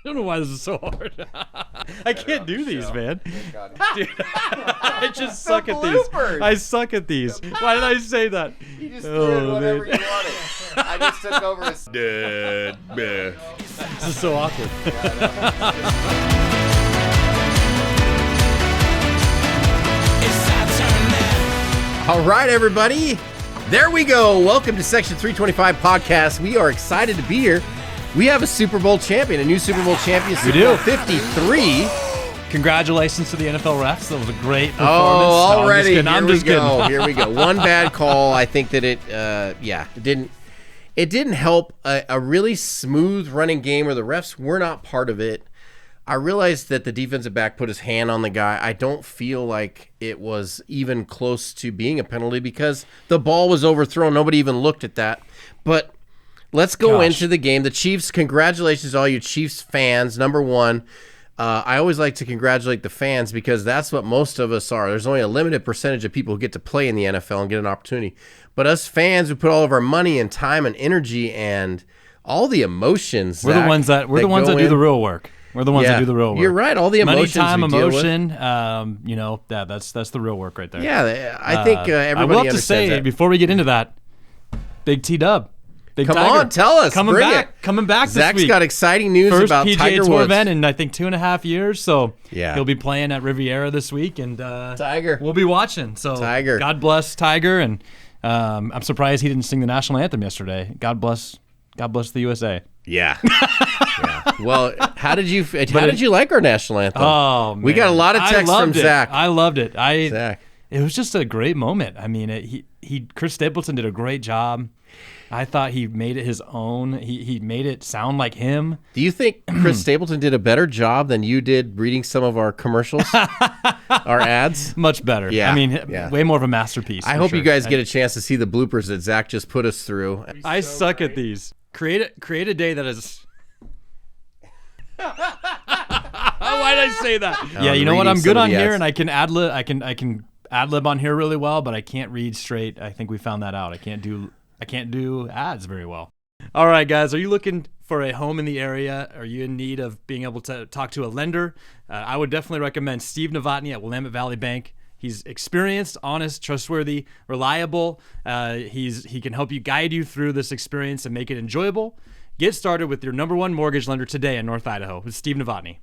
I don't know why this is so hard. I can't do these, man. Dude, I just suck at these. I suck at these. Why did I say that? You just threw in whatever you wanted. I just took over his... This is so awkward. All right, everybody. There we go. Welcome to Section 325 Podcast. We are excited to be here. We have a Super Bowl champion, a new Super Bowl champion, Super Bowl 53. Congratulations to the NFL refs. That was a great performance. Oh, already. I'm just kidding. Here we go. One bad call. I think that it didn't help a really smooth running game where the refs were not part of it. I realized that the defensive back put his hand on the guy. I don't feel like it was even close to being a penalty because the ball was overthrown. Nobody even looked at that. But let's go into the game. The Chiefs, congratulations to all you Chiefs fans. Number one, I always like to congratulate the fans because that's what most of us are. There's only a limited percentage of people who get to play in the NFL and get an opportunity. But us fans who put all of our money and time and energy and all the emotions, we're the ones that do the real work. We're the ones that do the real work. You're right. All the emotions, money, time, emotion. That's the real work right there. Yeah, I think everybody understands that. I will have to say before we get into that, Big T-Dub. Come on, tell us. Coming back this Zach's week. got exciting news about PGA Tiger Tour Woods. event in, I think, 2.5 years. So yeah, he'll be playing at Riviera this week. And Tiger. We'll be watching. So Tiger. God bless Tiger. And I'm surprised he didn't sing the national anthem yesterday. God bless the USA. Yeah. Yeah. Well, how did you like our national anthem? Oh, man. We got a lot of texts from Zach. I loved it. Zach. It was just a great moment. I mean, Chris Stapleton did a great job. I thought he made it his own. He made it sound like him. Do you think Chris Stapleton did a better job than you did reading some of our commercials, our ads? Much better. Yeah. I mean, way more of a masterpiece. I hope you guys get a chance to see the bloopers that Zach just put us through. I suck at these. Create a day that is. Why did I say that? Yeah, you know what? I'm good on here, and I can ad lib. I can ad lib on here really well, but I can't read straight. I think we found that out. I can't do ads very well. All right, guys, are you looking for a home in the area? Are you in need of being able to talk to a lender? I would definitely recommend Steve Novotny at Willamette Valley Bank. He's experienced, honest, trustworthy, reliable. He can help you guide you through this experience and make it enjoyable. Get started with your number one mortgage lender today in North Idaho with Steve Novotny.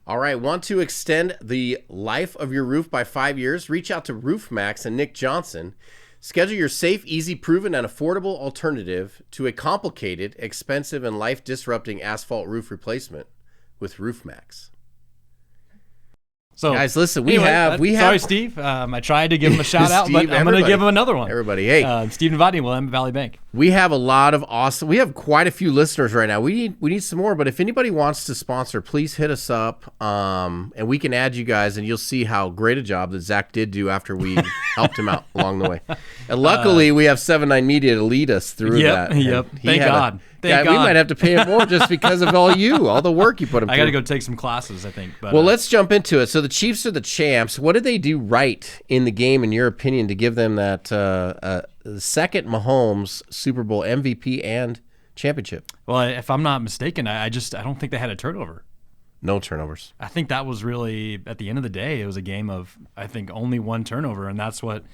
All right, want to extend the life of your roof by 5 years? Reach out to Roof Maxx and Nick Johnson. Schedule your safe, easy, proven, and affordable alternative to a complicated, expensive, and life-disrupting asphalt roof replacement with Roof Maxx. So, guys, listen, we anyway, have. Sorry, Steve. I tried to give him a shout out, but I'm going to give him another one. Everybody, hey, Steve Novotny, Willamette Valley Bank. We have a lot of awesome. We have quite a few listeners right now. We need some more. But if anybody wants to sponsor, please hit us up, and we can add you guys, and you'll see how great a job that Zach did do after we helped him out along the way. And luckily, we have 7-9 Media to lead us through that. Yep. Thank God. We might have to pay him more just because of all the work you put him through. I got to go take some classes, I think. But, well, let's jump into it. So the Chiefs are the champs. What did they do right in the game, in your opinion, to give them that second Mahomes Super Bowl MVP and championship? Well, if I'm not mistaken, I don't think they had a turnover. No turnovers. I think that was really, at the end of the day, it was a game of, I think, only one turnover, and that's what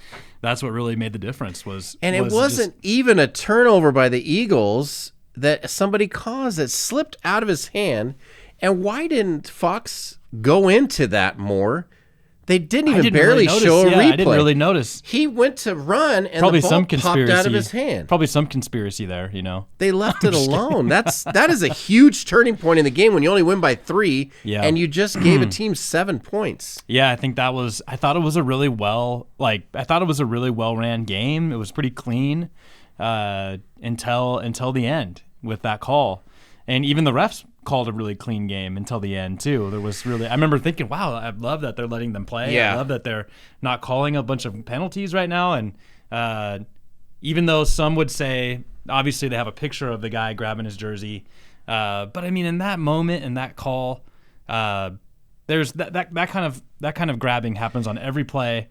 really made the difference. It wasn't even a turnover by the Eagles that somebody caused that slipped out of his hand. And why didn't Fox go into that more? They didn't even barely show a replay. I didn't really notice. He went to run, and probably the ball popped out of his hand. Probably some conspiracy there, you know. They left it alone. That is a huge turning point in the game when you only win by 3, and you just gave a team 7 points. Yeah, I think I thought it was a really well ran game. It was pretty clean until the end with that call, and even the refs called a really clean game until the end too. There was really, I remember thinking, wow, I love that they're letting them play. Yeah. I love that they're not calling a bunch of penalties right now. And even though some would say, obviously they have a picture of the guy grabbing his jersey, but I mean, in that moment, in that call, there's that kind of grabbing happens on every play.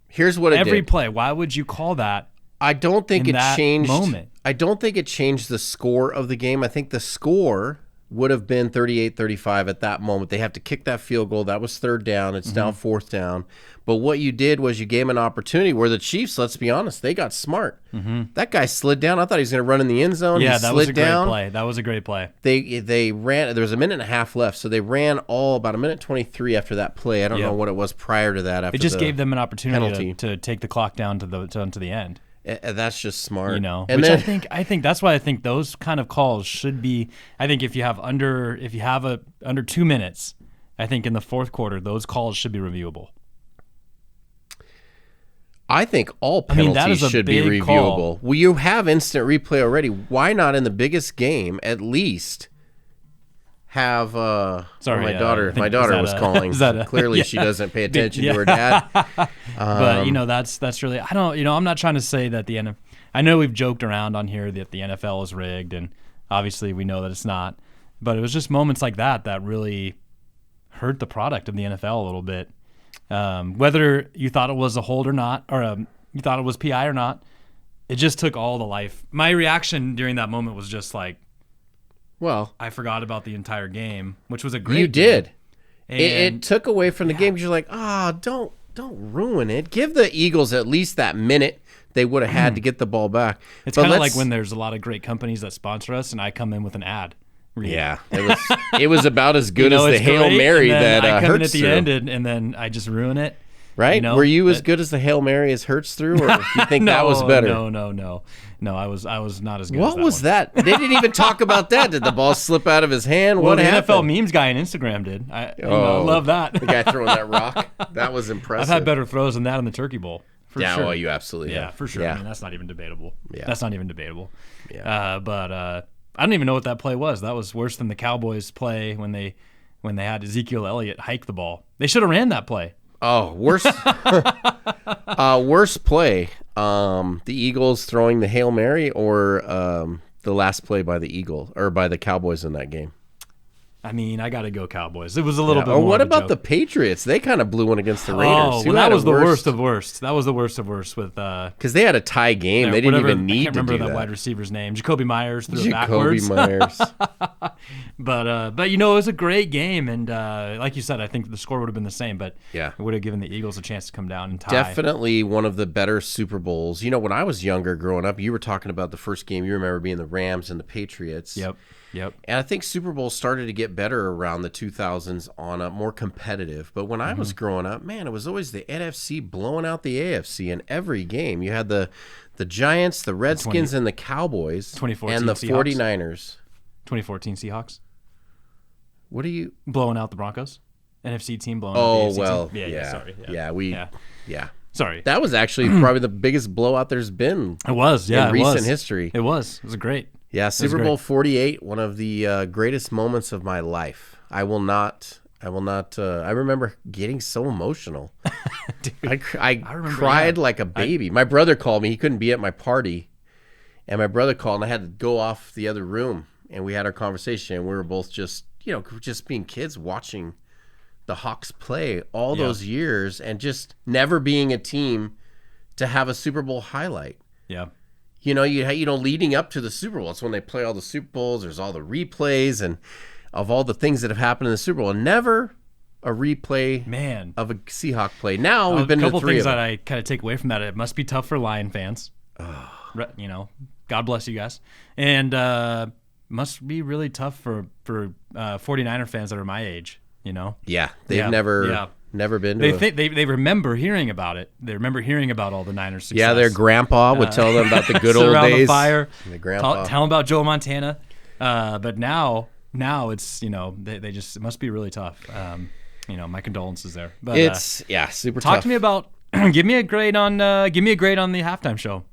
Here's what it did. Every play. Why would you call that I don't think in it that changed. moment. I don't think it changed the score of the game. I think the score would have been 38-35 at that moment. They have to kick that field goal. That was third down. It's now fourth down. But what you did was you gave them an opportunity where the Chiefs, let's be honest, they got smart. That guy slid down. I thought he was going to run in the end zone. Yeah, he that was a slid down. great play. That was a great play. They ran. There was a minute and a half left, so they ran all about a minute 23 after that play. I don't know what it was prior to that. After it just gave them an opportunity to take the clock down to the end. That's just smart, and which then, I think that's why I think those kind of calls should be. I think if you have under 2 minutes, I think in the fourth quarter those calls should be reviewable. I think all penalties should be reviewable. Well, you have instant replay already. Why not in the biggest game at least have? Sorry, my daughter was calling. Clearly, she doesn't pay attention to her dad. But that's really I'm not trying to say that the NFL. I know we've joked around on here that the NFL is rigged, and obviously we know that it's not. But it was just moments like that really hurt the product of the NFL a little bit. Whether you thought it was a hold or not, or you thought it was PI or not, it just took all the life. My reaction during that moment was just like, well, I forgot about the entire game, which was a great. You did. And it took away from the game because you're like, don't ruin it. Give the Eagles at least that minute they would have had to get the ball back. It's kind of like when there's a lot of great companies that sponsor us, and I come in with an ad. Yeah, it was about as good as the Hail Mary that I come in Hurts at the end, through. and then I just ruin it. Right? Were you as good as the Hail Mary as Hurts threw, or do you think that was better? No. I was not as good. What as that was one. that? They didn't even talk about that. Did the ball slip out of his hand? Well, what the happened? NFL memes guy on Instagram did. I love that. The guy throwing that rock. That was impressive. I've had better throws than that in the Turkey Bowl. For sure. Oh, you absolutely have. Yeah, for sure. Yeah. I mean, that's not even debatable. Yeah. That's not even debatable. Yeah. But I don't even know what that play was. That was worse than the Cowboys play when they had Ezekiel Elliott hike the ball. They should have ran that play. Oh, worse play. The Eagles throwing the Hail Mary or the last play by the Eagles or by the Cowboys in that game? I mean, I got to go Cowboys. It was a little bit or more. what of a about joke. the Patriots? They kind of blew one against the Raiders. Oh, well, that was the worst of worst. That was the worst of worst with because they had a tie game. They didn't even need to do that. I can't remember that wide receiver's name. Jacoby Myers threw it backwards. Myers. But it was a great game, and like you said, I think the score would have been the same, but yeah, it would have given the Eagles a chance to come down and tie. Definitely one of the better Super Bowls. When I was younger, growing up, you were talking about the first game. You remember being the Rams and the Patriots. Yep. And I think Super Bowls started to get better around the 2000s on a more competitive. But when I was growing up, man, it was always the NFC blowing out the AFC in every game. You had the Giants, the Redskins, and the Cowboys, 2014 and the Seahawks. 49ers. 2014 Seahawks. What are you blowing out the Broncos? NFC team blowing out the AFC team? Yeah. Sorry. Yeah. Sorry. That was actually probably the biggest blowout there's been. It was, yeah. In recent history. It was great. Yeah, Super Bowl 48, one of the greatest moments of my life. I remember getting so emotional. Dude, I cried like a baby. My brother called me. He couldn't be at my party. And my brother called, and I had to go off the other room. And we had our conversation. And we were both just being kids watching the Hawks play all those years and just never being a team to have a Super Bowl highlight. Yeah. Leading up to the Super Bowl, it's when they play all the Super Bowls. There's all the replays and of all the things that have happened in the Super Bowl. And never a replay of a Seahawk play. Now we've been to 3 of them. A couple things that I kind of take away from that. It must be tough for Lion fans. God bless you guys. And must be really tough for 49er fans that are my age. Yeah, they've never been to they remember hearing about it. They remember hearing about all the Niners' success. Yeah, their grandpa would tell them about the good old around days. The fire. The grandpa. Tell them about Joe Montana. But now it's, they just, it must be really tough. My condolences there. But it's super tough. Talk to me about, give me a grade on the halftime show.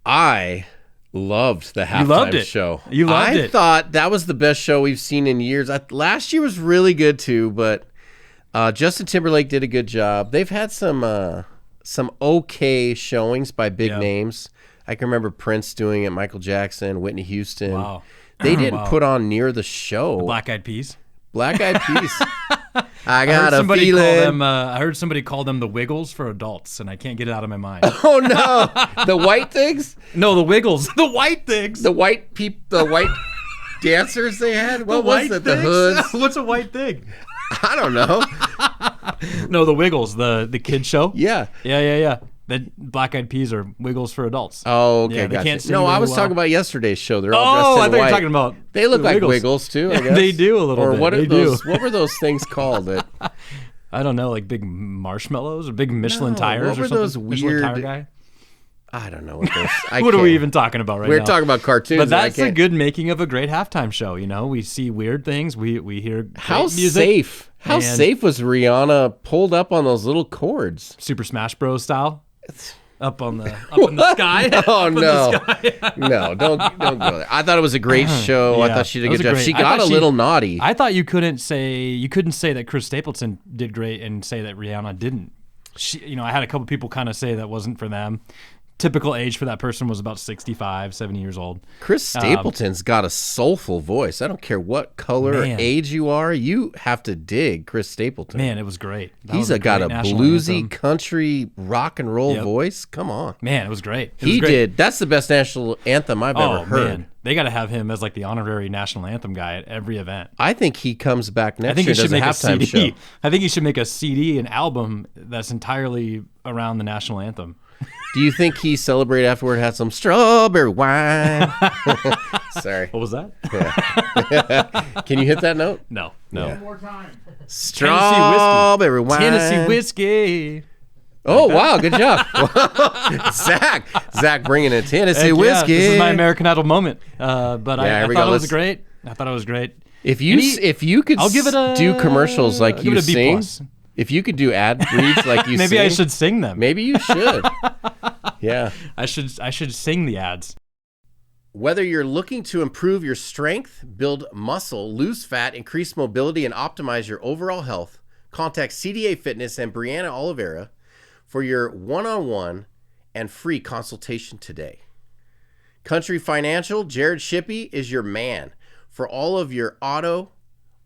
I loved the halftime show. You loved it. I thought that was the best show we've seen in years. Last year was really good too, but Justin Timberlake did a good job. They've had some okay showings by big names. I can remember Prince doing it, Michael Jackson, Whitney Houston. Wow. They didn't put on near the show. The Black Eyed Peas. Black Eyed Peas. I got a feeling. I heard somebody call them the Wiggles for adults, and I can't get it out of my mind. Oh no, the white things? No, the Wiggles, the white things, the white dancers they had. What was it? The hoods. What's a white thing? I don't know. No, the Wiggles, the kid show. Yeah. The Black Eyed Peas are Wiggles for adults. Oh, okay, yeah, they gotcha. can't sing No, I was well. talking about yesterday's show. They're all dressed in I thought you white. were talking about. They look like Wiggles. Wiggles too. I guess They do a little or bit. What are they those? do. What were those things called? I don't know, like big marshmallows or big Michelin tires what were or something. those Michelin weird? tire guy. I don't know what those. What are we even talking about right now? We're talking about cartoons. But that's the good making of a great halftime show. You know, we see weird things. We hear great how music. safe. How safe was Rihanna pulled up on those little cords? Super Smash Bros. Style. Up in the sky. Oh no, no! Don't go there. I thought it was a great show. I thought she did a good job. She got a little naughty. I thought you couldn't say that Chris Stapleton did great and say that Rihanna didn't. I had a couple people kind of say that wasn't for them. Typical age for that person was about 65, 70 years old. Chris Stapleton's got a soulful voice. I don't care what color or age you are. You have to dig Chris Stapleton. Man, it was great. He's got a bluesy country rock and roll voice. Come on. Man, it was great. He did. That's the best national anthem I've ever heard. Man. They got to have him as like the honorary national anthem guy at every event. I think he comes back next year and does a halftime show. I think he should make a CD, an album that's entirely around the national anthem. Do you think he celebrated afterward, had some strawberry wine? Sorry. What was that? Yeah. Can you hit that note? No. Yeah. One more time. Strawberry wine. Tennessee whiskey. Oh, wow. Good job. Zach bringing in Tennessee whiskey. This is my American Idol moment. But I thought it was great. I thought it was great. If you could do commercials like you sing. If you could do ad reads like you maybe sing. I should sing them. Maybe you should. Yeah. I should sing the ads. Whether you're looking to improve your strength, build muscle, lose fat, increase mobility, and optimize your overall health, contact CDA Fitness and Brianna Olivera for your one-on-one and free consultation today. Country Financial, Jared Shippey is your man for all of your auto,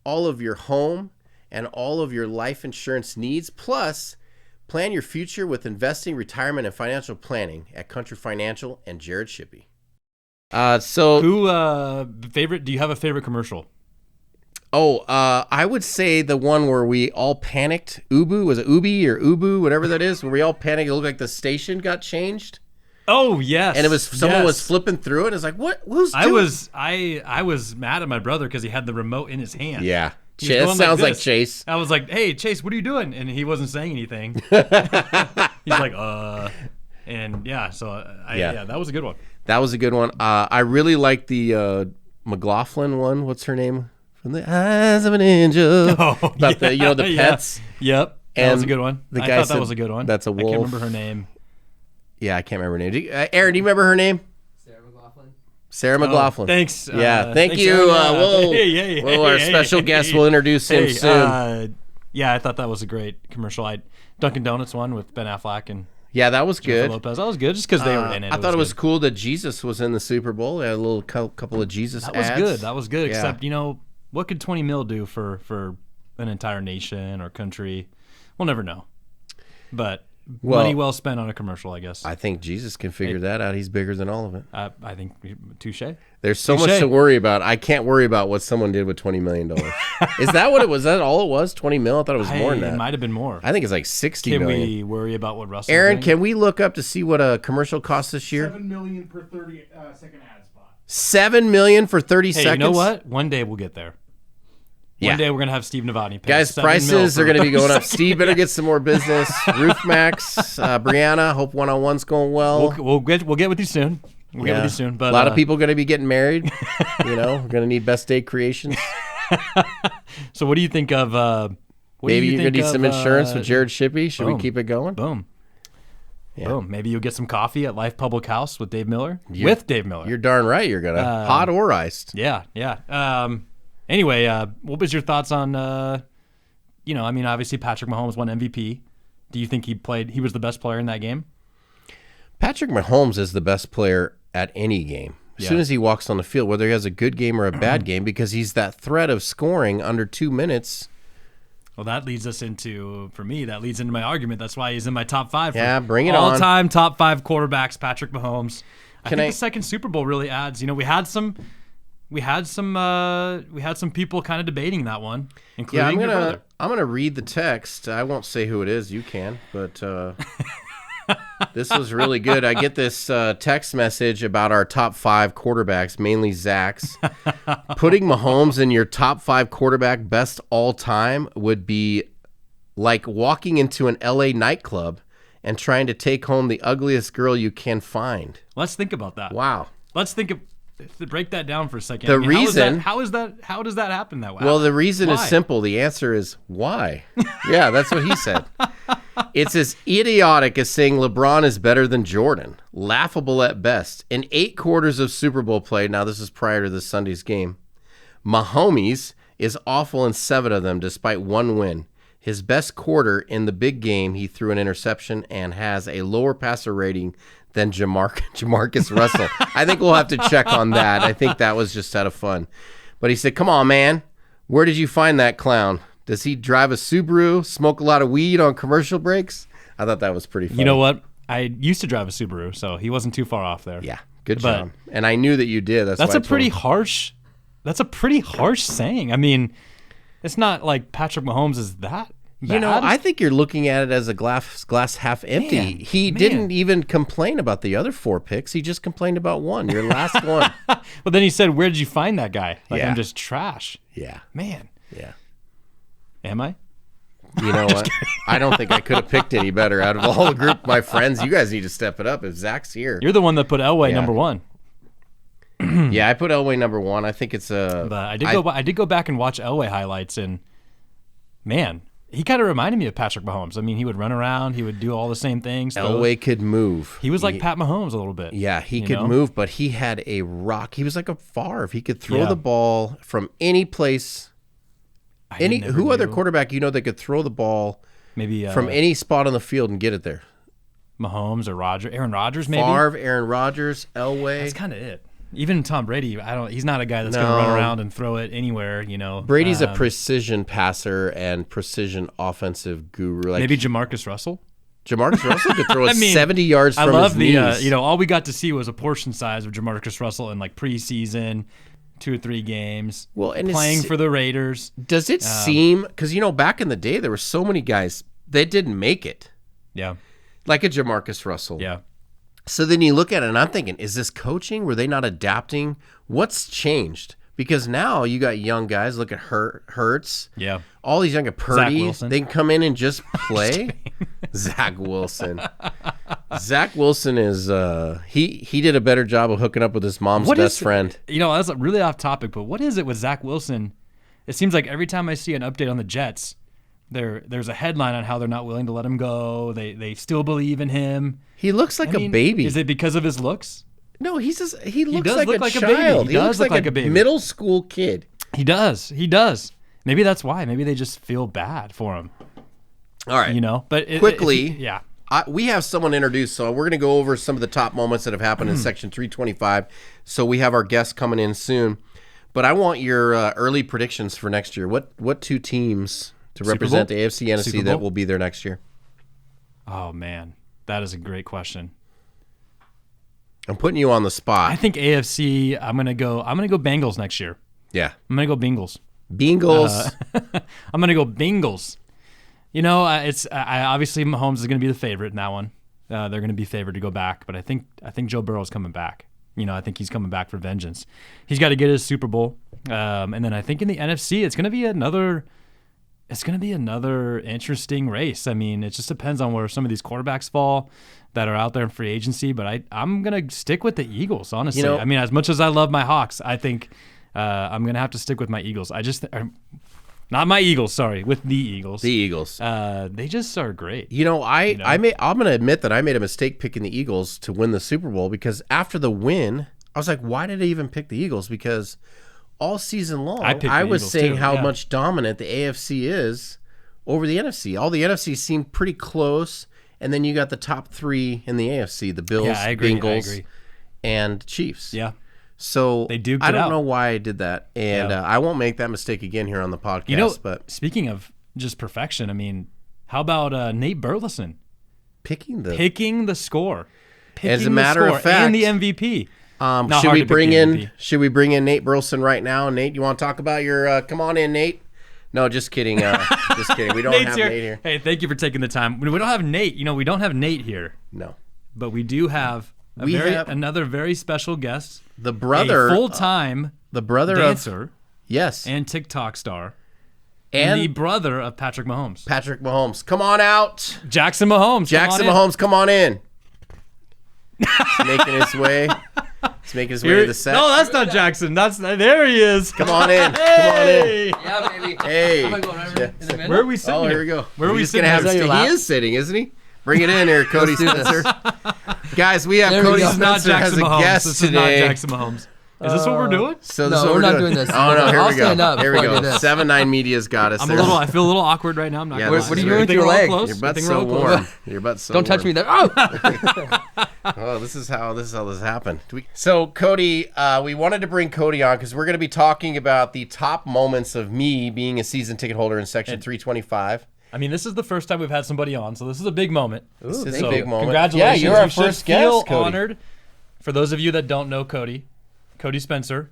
all of your home, and all of your life insurance needs. Plus, plan your future with investing, retirement, and financial planning at Country Financial and Jared Shippey. Do you have a favorite commercial? I would say the one where we all panicked. Ubu, was it Ubi or Ubu, whatever that is, where we all panicked. It looked like the station got changed. Oh yes, and it was someone was flipping through it. It's like, what? Who's doing? I was mad at my brother because he had the remote in his hand. Yeah. That sounds like Chase. I was like, "Hey, Chase, what are you doing?" And he wasn't saying anything. He's like, and yeah, so that was a good one. That was a good one. I really like the McLaughlin one. What's her name? From the eyes of an angel. About the pets. Yeah. Yep, that was a good one. The I guy thought said, that was a good one. That's a wolf. I can't remember her name. Yeah, I can't remember her name. Aaron, do you remember her name? Sarah McLaughlin. Thanks. Thank you. Our special guest will introduce him soon. I thought that was a great commercial. Dunkin' Donuts one with Ben Affleck and that was good. Lopez. That was good just because they were in it. I thought it was cool that Jesus was in the Super Bowl. They had a little couple of Jesus ads. That was good. Yeah. Except, what could 20 mil do for an entire nation or country? We'll never know. But money well spent on a commercial, I guess. I think Jesus can figure that out. He's bigger than all of it. I think touche. There's so much to worry about. I can't worry about what someone did with $20 million. Is that what it was? Is that all it was? 20 mil? I thought it was more than that. It might have been more. I think it's like 60 million. Can we worry about what Russell? Aaron, can we look up to see what a commercial costs this year? $7 million per 30-second ad spot. $7 million for 30 seconds. You know what? One day we'll get there. One day we're gonna have Steve Novotny pay. Guys, prices are gonna be going up. Steve better get some more business. Roof Maxx, Brianna. Hope one-on-one's going well. We'll get with you soon. We'll get with you soon. But a lot of people gonna be getting married. We're gonna need best day creations. So what do you think of? Maybe you're gonna need some insurance with Jared Shippey. Should we keep it going? Boom. Yeah. Boom. Maybe you'll get some coffee at Lyfe Public House with Dave Miller. You're darn right. You're gonna hot or iced. Yeah. Anyway, what was your thoughts on, obviously Patrick Mahomes won MVP. Do you think he was the best player in that game? Patrick Mahomes is the best player at any game. As soon as he walks on the field, whether he has a good game or a bad game, because he's that threat of scoring under 2 minutes. Well, that leads us into, for me, that leads into my argument. That's why he's in my top 5. Yeah, bring it on. All-time top 5 quarterbacks, Patrick Mahomes. I think the second Super Bowl really adds. We had some people kind of debating that one, including your brother. I'm gonna read the text. I won't say who it is. You can, but this was really good. I get this text message about our top 5 quarterbacks, mainly Zach's. Putting Mahomes in your top 5 quarterback best all time would be like walking into an LA nightclub and trying to take home the ugliest girl you can find. Let's think about that. Wow. Let's think of. Break that down for a second. The reason. How does that happen that way? Well, the reason Why? is simple. The answer is why. Yeah, that's what he said. It's as idiotic as saying LeBron is better than Jordan. Laughable at best. In 8 quarters of Super Bowl play, now this is prior to this Sunday's game, Mahomes is awful in 7 of them despite 1 win. His best quarter in the big game, he threw an interception and has a lower passer rating than Jamarcus Russell. I think we'll have to check on that. I think that was just out of fun. But he said, come on, man. Where did you find that clown? Does he drive a Subaru, smoke a lot of weed on commercial breaks? I thought that was pretty funny. You know what? I used to drive a Subaru, so he wasn't too far off there. Yeah, good job. And I knew that you did. That's a pretty harsh saying. I mean, it's not like Patrick Mahomes is that bad. I think you're looking at it as a glass half empty. Man, he didn't even complain about the other 4 picks. He just complained about one, your last one. But then he said, where did you find that guy? Like, Yeah. I'm just trash. Yeah. Man. Yeah. Am I? You know what? I don't think I could have picked any better out of all the group, my friends. You guys need to step it up if Zach's here. You're the one that put Elway number 1. Yeah, I put Elway number 1. I think it's a... But I did go back and watch Elway highlights, and man, he kind of reminded me of Patrick Mahomes. I mean, he would run around, he would do all the same things. Elway could move. He was like Pat Mahomes a little bit. Yeah, he could move, but he had a rock. He was like a Favre. He could throw the ball from any place. Who other quarterback that could throw the ball maybe from any spot on the field and get it there? Mahomes or Aaron Rodgers, maybe. Favre, Aaron Rodgers, Elway. That's kind of it. Even Tom Brady, he's not a guy that's going to run around and throw it anywhere, Brady's a precision passer and precision offensive guru. Like maybe Jamarcus Russell. Jamarcus Russell could throw it 70 yards from his knees. All we got to see was a portion size of Jamarcus Russell in like preseason, 2 or 3 games. Well, and playing for the Raiders. Does it seem, because back in the day there were so many guys that didn't make it. Yeah. Like a Jamarcus Russell. Yeah. So then you look at it and I'm thinking, is this coaching? Were they not adapting? What's changed? Because now you got young guys. Look at Hurts. Yeah. All these young Purdy. Wilson. They can come in and just play. Zach Wilson. Zach Wilson is he did a better job of hooking up with his mom's best friend. That's really off topic, but what is it with Zach Wilson? It seems like every time I see an update on the Jets, there's a headline on how they're not willing to let him go. They still believe in him. He looks like a baby. Is it because of his looks? No, he looks does like look a like a child. baby. He looks like a baby. middle school kid. He does. Maybe that's why. Maybe they just feel bad for him. All right. But quickly, we have someone introduced, so we're going to go over some of the top moments that have happened in Section 325. So we have our guests coming in soon. But I want your early predictions for next year. What 2 teams to represent the AFC NFC that will be there next year? Oh, man. That is a great question. I'm putting you on the spot. I think AFC, I'm going to go Bengals next year. Yeah. I'm going to go Bengals. Bengals. I'm going to go Bengals. Obviously Mahomes is going to be the favorite in that one. They're going to be favored to go back, but I think Joe Burrow's coming back. I think he's coming back for vengeance. He's got to get his Super Bowl. And then I think in the NFC, it's going to be another interesting race. I mean, it just depends on where some of these quarterbacks fall that are out there in free agency, but I'm going to stick with the Eagles, honestly. I mean, as much as I love my Hawks, I think I'm going to have to stick with my Eagles. Not my Eagles, sorry, with the Eagles. The Eagles. They just are great. I'm going to admit that I made a mistake picking the Eagles to win the Super Bowl because after the win, I was like, why did I even pick the Eagles? Because all season long, I was saying how much dominant the AFC is over the NFC. All the NFC seemed pretty close, and then you got the top 3 in the AFC, the Bills, Bengals, and Chiefs. Yeah. So they duked I it don't out. know why I did that, and I won't make that mistake again here on the podcast. But speaking of just perfection. I mean, how about Nate Burleson Picking the score? As a matter of fact, and the MVP. should we bring in Nate Burleson right now? Nate, you want to talk about your? Come on in, Nate. No, just kidding. Just kidding. We don't have Nate here. Hey, thank you for taking the time. We don't have Nate. We don't have Nate here. No, but we do have another very special guest. The brother, full-time, dancer, yes, and TikTok star, and the brother of Patrick Mahomes. Patrick Mahomes, come on out. Jackson Mahomes. Come on in. He's making his way. He's making his way to the set. No, that's not Jackson. There he is. Come on in. Hey. Come on in. Yeah, baby. Hey. Where are we sitting? Oh, here we go. Where are we sitting? He is sitting, isn't he? Bring it in here, Cody Spencer. Guys, we have Cody Spencer as a guest today. This is not Jackson Mahomes. Is this what we're doing? So we're not doing this. Oh no, here we go. Stand up Here we before I do go. this. 7-9 Media's got us. I feel a little awkward right now. I'm not gonna what lie. are you doing with your leg? Your butt's so warm. Your butt's so Don't touch me there. Oh! Oh, this is how this happened. So Cody, we wanted to bring Cody on because we're going to be talking about the top moments of me being a season ticket holder in Section 325. I mean, this is the first time we've had somebody on, so this is a big moment. This is a big moment. Congratulations. Yeah, you're our You should first feel guest, Cody. honored. For those of you that don't know Cody Spencer,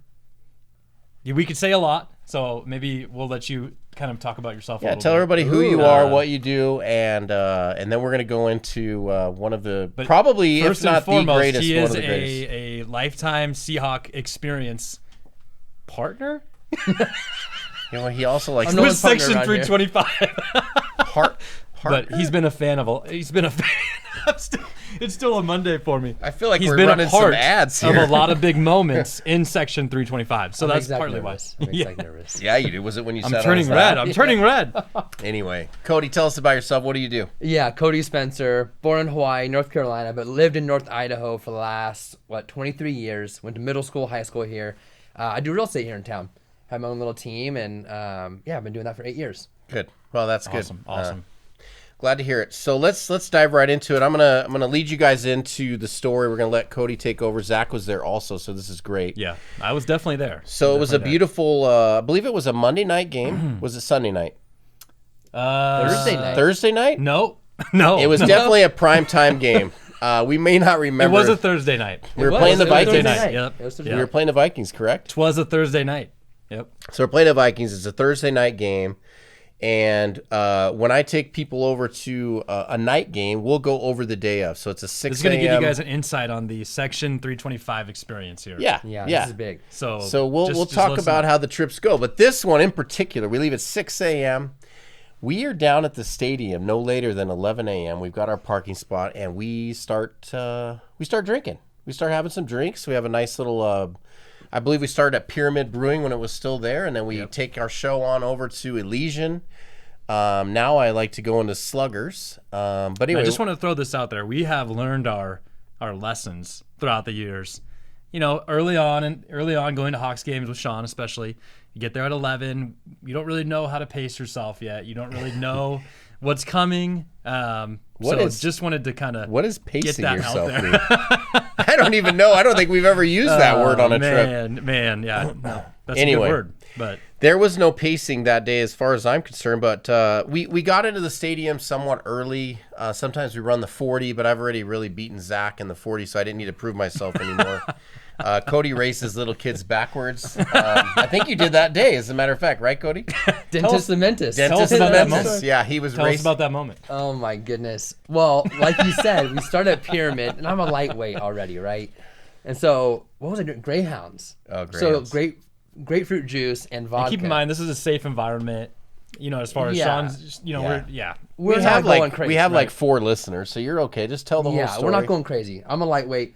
we could say a lot, so maybe we'll let you kind of talk about yourself a little tell bit. everybody who you are, what you do, and then we're going to go into one of the probably, if not the greatest, he one is of the greatest. a lifetime Seahawk experience partner. He also likes with Section 325. But he's been a fan of. He's been a fan. It's still a Monday for me. I feel like he's we're been running a part some ads here. of a lot of big moments in Section 325. So that's partly why. I'm exactly nervous. Yeah, you did. Was it when you I'm sat turning on his red. lap? I'm turning red. Anyway, Cody, tell us about yourself. What do you do? Yeah, Cody Spencer, born in Hawaii, North Carolina, but lived in North Idaho for the last, 23 years. Went to middle school, high school here. I do real estate here in town. Have my own little team, and I've been doing that for 8 years. Good. Well, that's good. Awesome. Glad to hear it. So let's dive right into it. I'm gonna lead you guys into the story. We're gonna let Cody take over. Zach was there also, so this is great. Yeah, I was definitely there. So it was a beautiful. I believe it was a Monday night game. Was it Sunday night? Thursday night. Thursday night? No. It was definitely a primetime game. We may not remember. It was a Thursday night. We were playing the Vikings. Yep. We were playing the Vikings, correct? It was a Thursday night. Yep. So we're playing the Vikings. It's a Thursday night game. And when I take people over to a night game, we'll go over the day of. So it's a 6 a.m. This is going to give you guys an insight on the Section 325 experience here. Yeah. This is big. So we'll talk about how the trips go. But this one in particular, we leave at 6 a.m. We are down at the stadium no later than 11 a.m. We've got our parking spot, and we start drinking. We start having some drinks. We have a nice little. I believe we started at Pyramid Brewing when it was still there, and then we take our show on over to Elysian. Now I like to go into Sluggers. But anyway, I just want to throw this out there. We have learned our lessons throughout the years. Early on going to Hawks games with Sean especially, you get there at 11. You don't really know how to pace yourself yet. You don't really know what's coming. Just wanted to kind of what is pacing get that yourself out there. I don't even know. I don't think we've ever used that word on a trip. Yeah, no, that's Anyway. a good word. But There was no pacing that day as far as I'm concerned, but we got into the stadium somewhat early. Sometimes we run the 40, but I've already really beaten Zach in the 40, so I didn't need to prove myself anymore. Cody races little kids backwards. I think you did that day, as a matter of fact, right, Cody? Dentist and Mentis. Tell us about that moment. Yeah, he was Tell us racing. about that moment. Oh my goodness. Well, like you said, we started at Pyramid, and I'm a lightweight already, right? And so, what was I doing? Greyhounds. Oh, Greyhounds. So grapefruit juice and vodka. And keep in mind, this is a safe environment. As far as Sean's, We're we not have going crazy. We have right? 4 listeners, so you're okay. Just tell the whole story. We're not going crazy. I'm a lightweight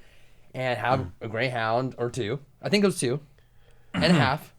and have a Greyhound or 2. I think it was 2 and a half.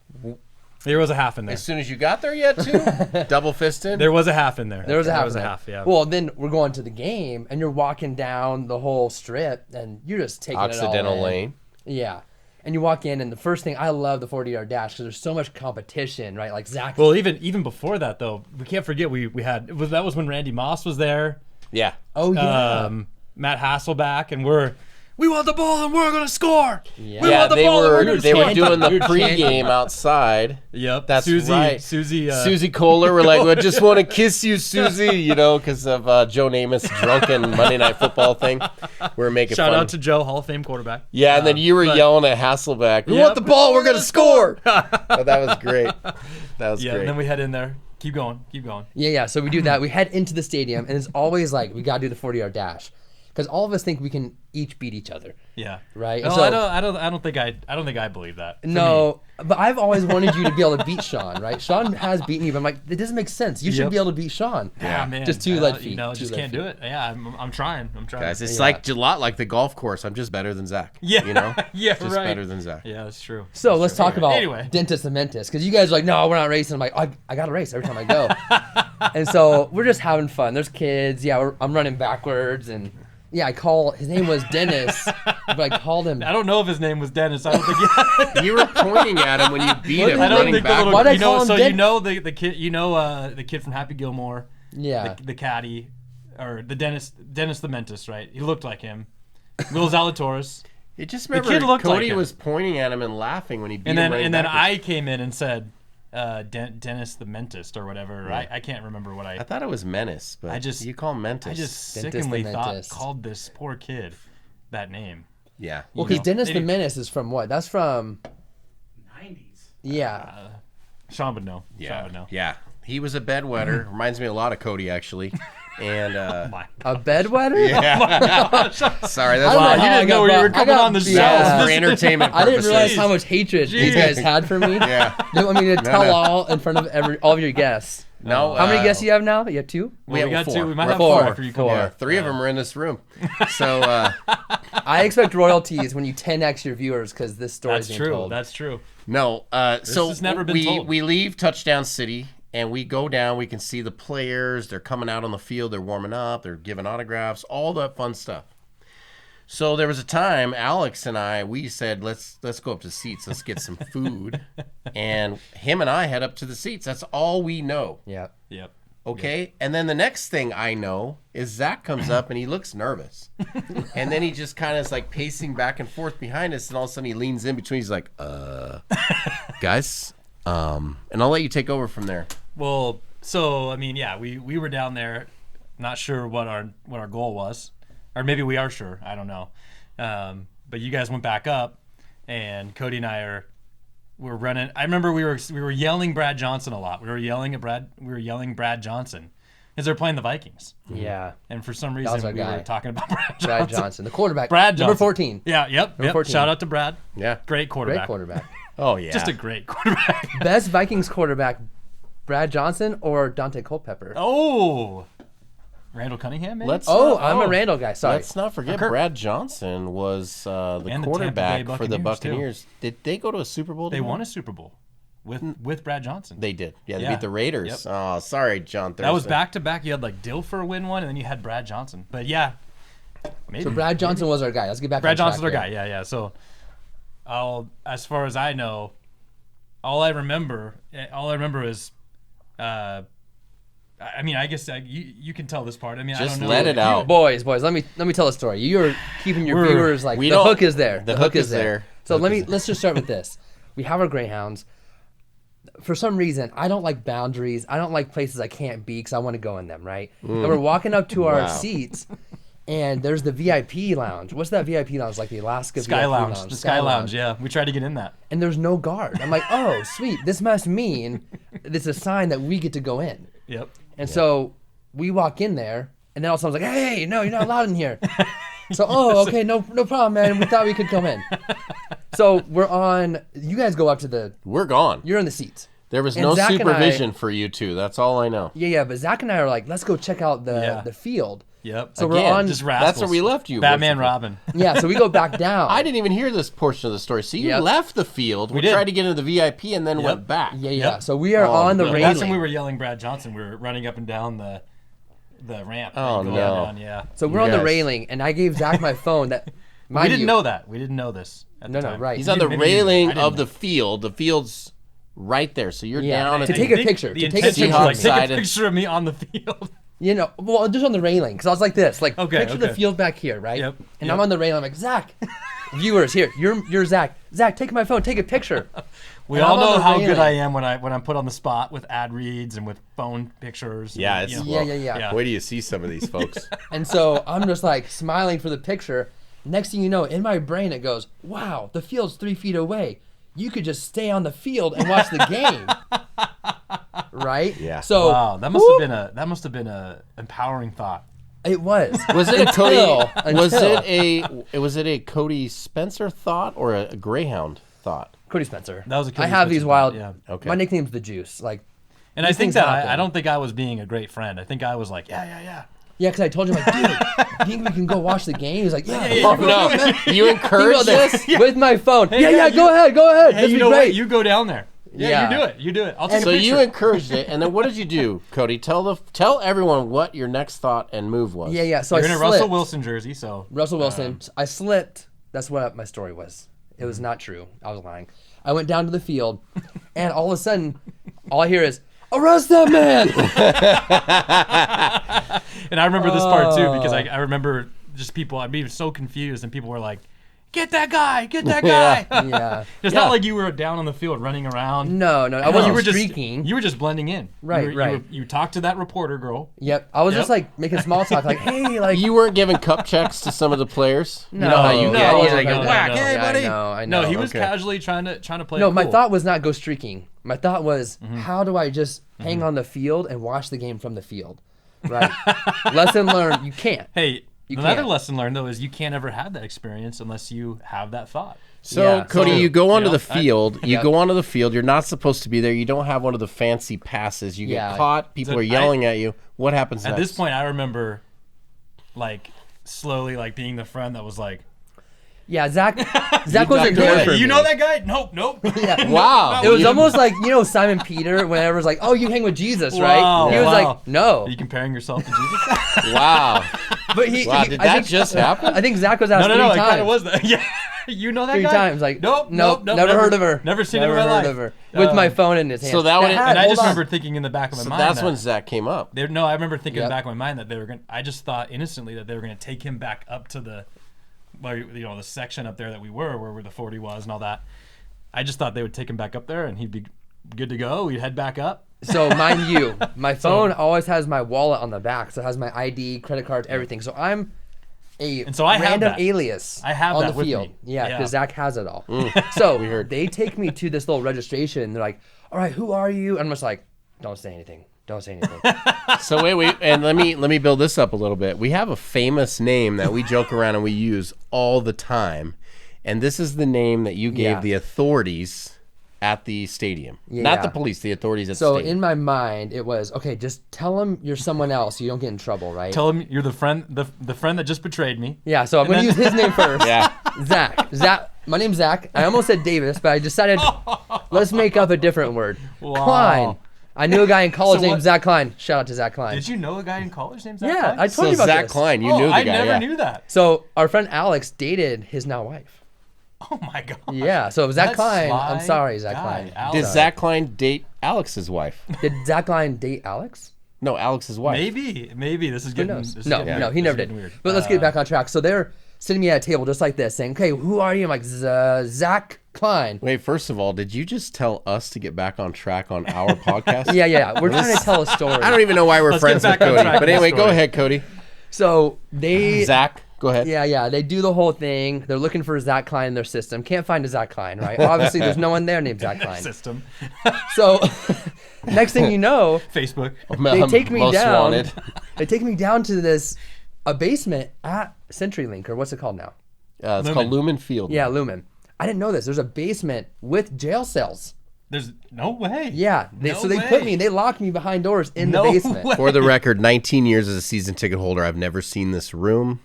There was a half in there. As soon as you got there, you had 2? Double fisted? There was a half in there. There was a half. There was a half, yeah. Well, then we're going to the game, and you're walking down the whole strip, and you're just taking Occidental it all in. Lane. Yeah. And you walk in, and the first thing, I love the 40-yard dash because there's so much competition, right? Like Zach. Well, even before that, though, we can't forget we had that was when Randy Moss was there. Yeah. Oh, yeah. Matt Hasselback, and we're we want the ball and we're gonna score. Yeah. We want the ball and we're gonna they score. were doing the We were chanting. pregame outside. Yep, That's Susie, right. Susie Kohler were like, "I just want to kiss you, Susie," you know, because of Joe Namath's drunken Monday Night Football thing. We were making Shout fun. out to Joe, Hall of Fame quarterback. Yeah, and then you were but- yelling at Hasselbeck, "We Yep. want the ball, we're gonna score." Oh, that was great. That was Yeah, great. and then we head in there. Keep going. Yeah. So we do that. We head into the stadium, and it's always like we gotta do the 40-yard dash, because all of us think we can each beat each other. Yeah. Right? No, So- I don't think I believe that. For No, but I've always wanted you to be able to beat Sean, right? Sean has beaten you, but I'm like, it doesn't make sense. You should Yep. be able to beat Sean. me. Yeah, man. Just 2 lead feet. You know, 2 just lead can't feet. do it. Yeah, I'm trying. Guys, it's Yeah. like a lot like the golf course. I'm just better than Zach. Yeah. You know? Yeah, Just right. better than Zach. Yeah, that's true. So let's talk about Anyway. Dentis and Mentis, because you guys are like, no, we're not racing. I'm like, I got to race every time I go. And so we're just having fun. There's kids. Yeah, I'm running backwards. And yeah, his name was Dennis, but I called him. I don't know if his name was Dennis. I don't think. You were pointing at him when you beat him I don't running think the back. little. Why'd I You know, call him so Den- you know the kid. You know the kid from Happy Gilmore. Yeah. The caddy, or the Dennis the Mentis, right? He looked like him. Will Zalatoris. It just The remember kid looked Cody like him. was pointing at him and laughing when he beat And him. then I came in and said, Dennis the Mentist or whatever. Yeah. I can't remember what I thought it was Menace, but you call him Mentis. I just Dentis sickenly the thought Mentist. called this poor kid that name. yeah. Well, You because know, Dennis the they- Menace is from what? That's from, 90s. yeah. Sean would know. Sean Yeah. would know. Yeah. He was a bedwetter. Reminds me a lot of Cody, actually. And My. A bedwetter? yeah. Sorry, that's I don't Wow, know you how I didn't got know you were brought- I coming got- on the show. yeah. for entertainment I didn't purposes. realize how much hatred you guys had for me. Yeah. You want me to tell no. all in front of all of your guests? No. How many guests do you have now? You have 2? We have got 4. two. We might We're have four. 4 after you come Four. Yeah, on. 3 of them are in this room. So I expect royalties when you 10x your viewers because this story's That's being true. told. That's true. no. So has never been we told. we leave Touchdown City and we go down. We can see the players. They're coming out on the field. They're warming up. They're giving autographs. All that fun stuff. So there was a time Alex and we said let's go up to seats. Let's get some food. And him and I head up to the seats. That's all we know. Yeah. Yep. Okay. And then the next thing I know is Zach comes up and he looks nervous. And then he just kind of is like pacing back and forth behind us. And all of a sudden he leans in between. He's like, guys, and I'll let you take over from there. Well, so I mean, yeah, we were down there, not sure what our goal was, or maybe we are sure. I don't know. But you guys went back up, and Cody and I were running. I remember we were yelling Brad Johnson a lot. We were yelling Brad Johnson because they're playing the Vikings, Yeah. and for some was reason our we guy. were talking about Brad Johnson. Brad Johnson, the quarterback. Brad Number Johnson. 14. Yeah. Yep. 14. Shout out to Brad. Yeah. Great quarterback. Great quarterback. Oh, yeah. Just a great quarterback. Best Vikings quarterback, Brad Johnson or Dante Culpepper? Oh, Randall Cunningham, maybe? I'm a Randall guy. Sorry. Let's not forget Kirk. Brad Johnson was the And the Tampa Bay quarterback for the Buccaneers, too. Buccaneers. Did they go to a Super Bowl? They together? won a Super Bowl with Brad Johnson. They did. Yeah, they Yeah. beat the Raiders. Yep. Oh, sorry, John Thurston. That was back to back. You had like Dilfer win one, and then you had Brad Johnson. But yeah, maybe. So Brad Johnson was our guy. Let's get back Brad on track Johnson's our there. guy. Yeah, yeah. So, as far as I know, all I remember is, I mean, I guess you can tell this part. I mean, I Just don't know. let it out. Boys, let me tell a story. You're keeping your viewers like we the don't- hook is there. the hook is there. So let's just start with this. We have our greyhounds. For some reason, I don't like boundaries. I don't like places I can't be because I want to go in them, right? And we're walking up to our Wow. seats, and there's the VIP lounge. What's that VIP lounge? Like the Alaska Sky VIP Lounge. The Sky Lounge. Yeah, we tried to get in that. And there's no guard. I'm like, oh, sweet. This must mean it's a sign that we get to go in. Yep. And so we walk in there, and then all of a sudden, I was like, hey, no, you're not allowed in here. So, okay, no problem, man. We thought we could come in. So we're on, you guys go up to We're gone. you're in the seats. There was and no Zach and supervision for you two. That's all I know. Yeah, but Zach and I are like, let's go check out Yeah. the field. Yep. So we're Again, on, Just rascals. That's where we left you. Batman basically. Robin. yeah, so we go back down. I didn't even hear this portion of the story. So you Yep. left the field. We did. tried to get into the VIP and then Yep. went back. Yeah. Yep. So we are Oh, on the no. railing. That's when we were yelling Brad Johnson. We were running up and down the ramp. Oh, going no. down, yeah. So we're on the Yes. railing, and I gave Zach my phone. That We mind didn't you, know that. We didn't know this at the No, time. right. He's You on the didn't- maybe you did. I railing didn't of know. the field. The field's right there. So you're Yeah. down To at take the a picture. The To take a intention picture was of like, me. take Side a and- picture of me on the field. well, just on the railing, because I was like this, like picture the field back here, right? Yep. And I'm on the railing. I'm like, Zach, viewers here, you're Zach. Zach, take my phone, take a picture. We all know how good I am when I'm put on the spot with ad reads and with phone pictures. Yeah, and, yeah. Wait till you see some of these folks. And so I'm just like smiling for the picture. Next thing you know, in my brain it goes, wow, the field's 3 feet away. You could just stay on the field and watch the game. Right? Yeah. So wow, that must have been a empowering thought. It was. Was it a Cody? Was it a Cody Spencer thought or a Greyhound thought? Cody Spencer. That was a Cody I have Spencer these thought, wild. yeah. Okay. My nickname's the Juice. Like, and I think that I don't think I was being a great friend. I think I was like, yeah. Yeah, because I told him, like, dude, you think we can go watch the game? He was like, yeah. Oh, no. You encourage this? With my phone. Hey, yeah, go ahead. Hey, This you is know great. what? You go down there. Yeah, you do it. I'll take a So picture. you encouraged it, and then what did you do, Cody? Tell everyone what your next thought and move was. Yeah. So You're I in a slipped. Russell Wilson jersey, so Russell Wilson. I slipped. That's what my story was. It was not true. I was lying. I went down to the field, and all of a sudden, all I hear is, arrest that man! And I remember this part too because I remember just people. I'd be so confused, and people were like, "Get that guy! Get that guy!" Yeah. It's not like you were down on the field running around. No. I wasn't you were streaking. You were just blending in. Right. You talked to that reporter girl. Yep. I was just like making small talk, like, hey, like. You weren't giving cup checks to some of the players? No. You know how you No, go no, whack, no. hey, Yeah, buddy. I know. No, he was okay. casually trying to play. No, it my cool. thought was not go streaking. My thought was, how do I just hang on the field and watch the game from the field? Right. Lesson learned, you can't. Hey, You another can't. lesson learned though is you can't ever have that experience unless you have that thought. So, Yeah, Cody, so- you go onto you know, the field. You go onto the field. You're not supposed to be there. You don't have one of the fancy passes. You Yeah. get caught. People So are yelling at you. What happens At next? this point, I remember, like, slowly like being the friend that was like, Yeah, Zach wasn't Go there ahead. for "You me. know that guy? Nope." Yeah. Wow. It was You- almost like, Simon Peter, whenever it's like, oh, you hang with Jesus, right? Wow, He was wow. like, no. Are you comparing yourself to Jesus? Wow. But he, Wow, did that just happen? I think Zach was asked no. three It times. kind of was that. Yeah, you know that 3 guy? times, like, nope, never heard of her. Never seen Never her in my heard life. of her. With my phone in his hand. So that would- And I just hold on. remember thinking in the back of my So mind. that's that when Zach came up. I remember thinking in Yep. the back of my mind that they were going. I just thought innocently that they were going to take him back up to the, the section up there that we were, where the 40 was and all that. I just thought they would take him back up there and he'd be good to go. We'd head back up. So mind you, my phone always has my wallet on the back. So it has my ID, credit cards, everything. So I'm And so I have random that. alias I have on that the with field. me. Yeah, Yeah. because Zach has it all. So We heard. they take me to this little registration. They're like, all right, who are you? And I'm just like, don't say anything. Don't say anything. So wait, and let me build this up a little bit. We have a famous name that we joke around and we use all the time, and this is the name that you gave Yeah. the authorities at the stadium, Yeah. not the police, the authorities at the So stadium. in my mind, it was, okay, just tell them you're someone else so you don't get in trouble, right? Tell him you're the friend that just betrayed me. Yeah, so I'm going to use his name first. Yeah. Zach. My name's Zach. I almost said Davis, but I decided let's make up a different word. Wow. Klein. I knew a guy in college So named what- Zach Klein. Shout out to Zach Klein. Did you know a guy in college named Zach Yeah, Klein? I told So you about Zach this. Klein, you knew the I guy. never yeah. knew that. So our friend Alex dated his now wife. Oh my god. Yeah, so Zach That's Klein. sly I'm sorry, Zach guy, Klein. Alex. Did Sorry. Zach Klein date Alex's wife? Did Zach Klein date Alex? No, Alex's wife. Maybe this is Who getting. knows? This is No, getting no, weird. he This never is did. getting weird. But let's get back on track. So they're sitting me at a table just like this, saying, "Okay, who are you?" I'm like, Zach Klein. Wait, first of all, did you just tell us to get back on track on our podcast? Yeah. We're trying to tell a story. I don't even know why we're Let's friends get with back on Cody. track But with the anyway, go story. ahead, Cody. So they. Zach, go ahead. Yeah. They do the whole thing. They're looking for Zach Klein in their system. Can't find a Zach Klein, right? Obviously, there's no one there named Zach Klein. System. So, next thing you know, Facebook. they take me Most down. wanted. They take me down to a basement at CenturyLink, or what's it called now? It's called Lumen Field. Yeah, Lumen. I didn't know this. There's a basement with jail cells. There's no way. Yeah. No So they way. put me. They locked me behind doors in the No basement. way. For the record, 19 years as a season ticket holder, I've never seen this room.